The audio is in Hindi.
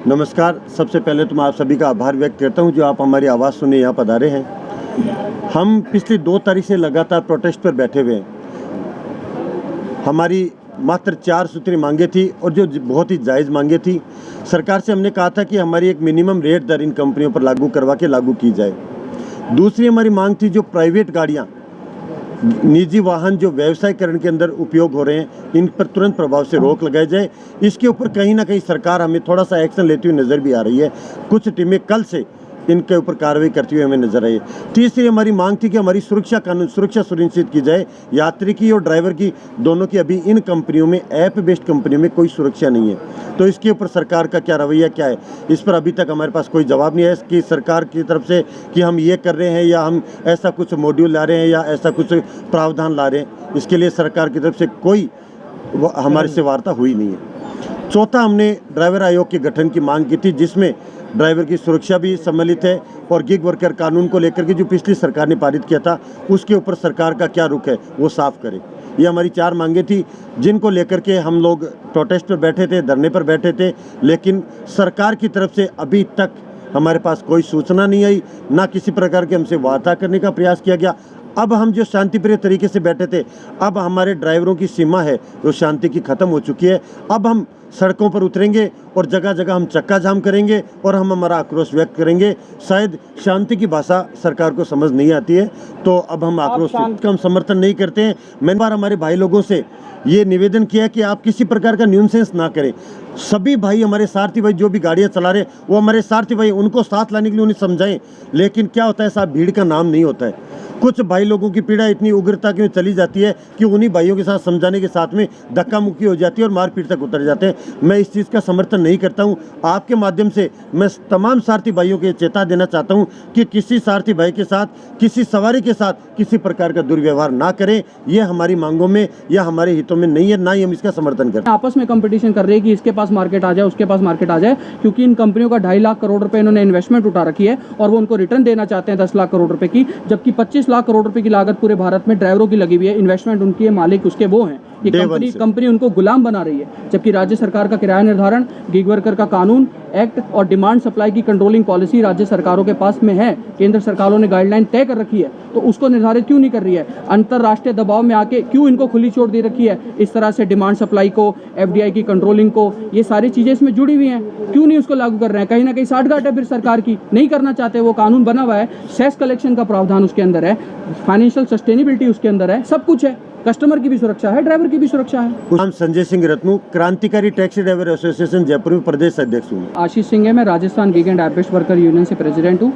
नमस्कार। सबसे पहले तो मैं आप सभी का आभार व्यक्त करता हूं जो आप हमारी आवाज़ सुनने यहाँ पधारे हैं। हम पिछली 2 तारीख से लगातार प्रोटेस्ट पर बैठे हुए हैं। हमारी मात्र 4 सूत्री मांगे थी और जो बहुत ही जायज़ मांगे थी। सरकार से हमने कहा था कि हमारी एक मिनिमम रेट दर इन कंपनियों पर लागू करवा के लागू की जाए। दूसरी हमारी मांग थी जो प्राइवेट गाड़ियाँ, निजी वाहन जो व्यवसायीकरण के अंदर उपयोग हो रहे हैं, इन पर तुरंत प्रभाव से रोक लगाई जाए। इसके ऊपर कहीं ना कहीं सरकार हमें थोड़ा सा एक्शन लेती हुई नज़र भी आ रही है। कुछ टीमें कल से इनके ऊपर कार्रवाई करती हुई हमें नजर आई। तीसरी हमारी मांग थी कि हमारी सुरक्षा सुनिश्चित की जाए। यात्री की और ड्राइवर की दोनों की अभी इन कंपनियों में, ऐप बेस्ड कंपनियों में कोई सुरक्षा नहीं है। तो इसके ऊपर सरकार का क्या रवैया क्या है, इस पर अभी तक हमारे पास कोई जवाब नहीं है कि सरकार की तरफ से कि हम ये कर रहे हैं या हम ऐसा कुछ मॉड्यूल ला रहे हैं या ऐसा कुछ प्रावधान ला रहे हैं। इसके लिए सरकार की तरफ से कोई हमारे से वार्ता हुई नहीं है। चौथा, हमने ड्राइवर आयोग के गठन की मांग की थी जिसमें ड्राइवर की सुरक्षा भी सम्मिलित है और गिग वर्कर कानून को लेकर के जो पिछली सरकार ने पारित किया था उसके ऊपर सरकार का क्या रुख है वो साफ करे। ये हमारी 4 मांगे थी जिनको लेकर के हम लोग प्रोटेस्ट पर बैठे थे, धरने पर बैठे थे। लेकिन सरकार की तरफ से अभी तक हमारे पास कोई सूचना नहीं आई, ना किसी प्रकार के हमसे वार्ता करने का प्रयास किया गया। अब हम जो शांतिप्रिय तरीके से बैठे थे, अब हमारे ड्राइवरों की सीमा है वो शांति की ख़त्म हो चुकी है। अब हम सड़कों पर उतरेंगे और जगह जगह हम चक्का जाम करेंगे और हम हमारा आक्रोश व्यक्त करेंगे। शायद शांति की भाषा सरकार को समझ नहीं आती है, तो अब हम आक्रोश का हम समर्थन नहीं करते हैं। मैंने बार हमारे भाई लोगों से ये निवेदन किया है कि आप किसी प्रकार का न्यूसेंस ना करें। सभी भाई, हमारे सारथी भाई जो भी गाड़ियाँ चला रहे हैं वो हमारे सारथी भाई, उनको साथ लाने के लिए उन्हें समझाएं। लेकिन क्या होता है साहब, भीड़ का नाम नहीं होता है। कुछ भाई लोगों की पीड़ा इतनी उग्रता की चली जाती है कि उन्हीं भाइयों के साथ समझाने के साथ में धक्का मुक्की हो जाती है और मारपीट तक उतर जाते हैं। मैं इस चीज़ का समर्थन नहीं करता हूं। आपके माध्यम से मैं तमाम सारथी भाइयों को चेता देना चाहता हूं कि किसी सारथी भाई के साथ, किसी सवारी के साथ किसी प्रकार का दुर्व्यवहार ना करें। यह हमारी मांगों में या हमारे हितों में नहीं है, ना ही हम इसका समर्थन करते हैं। आपस में कंपटीशन कर रही है कि इसके पास मार्केट आ जाए, उसके पास मार्केट आ जाए, क्योंकि इन कंपनियों का 2.5 लाख करोड़ रुपए इन्होंने इन्वेस्टमेंट उठा रखी है और वो उनको रिटर्न देना चाहते हैं 10 लाख करोड़ रुपए की, जबकि 25 लाख करोड़ रुपए की लागत पूरे भारत में ड्राइवरों की लगी हुई है। इन्वेस्टमेंट उनकी है, मालिक उसके वो हैं। ये कंपनी उनको गुलाम बना रही है, जबकि राज्य सरकार का किराया निर्धारण, गिग वर्कर का कानून, एक्ट और डिमांड सप्लाई की कंट्रोलिंग पॉलिसी राज्य सरकारों के पास में है। केंद्र सरकारों ने गाइडलाइन तय कर रखी है, तो उसको निर्धारित क्यों नहीं कर रही है? अंतरराष्ट्रीय दबाव में आके क्यों इनको खुली छूट दे रखी है? इस तरह से डिमांड सप्लाई को, एफडीआई की कंट्रोलिंग को, ये सारी चीजें इसमें जुड़ी हुई हैं। क्यों नहीं उसको लागू कर रहे हैं? कहीं ना कहीं साठगांठ है फिर सरकार की, नहीं करना चाहते। वो कानून बना हुआ है, सेस कलेक्शन का प्रावधान उसके अंदर है, फाइनेंशियल सस्टेनेबिलिटी उसके अंदर है, सब कुछ है। कस्टमर की भी सुरक्षा है, ड्राइवर की भी सुरक्षा है। नाम संजय सिंह रत्नू, क्रांतिकारी टैक्सी ड्राइवर एसोसिएशन जयपुर में प्रदेश अध्यक्ष हूँ। आशीष सिंह है, मैं Rajasthan gig and app based worker union से प्रेसिडेंट हूँ।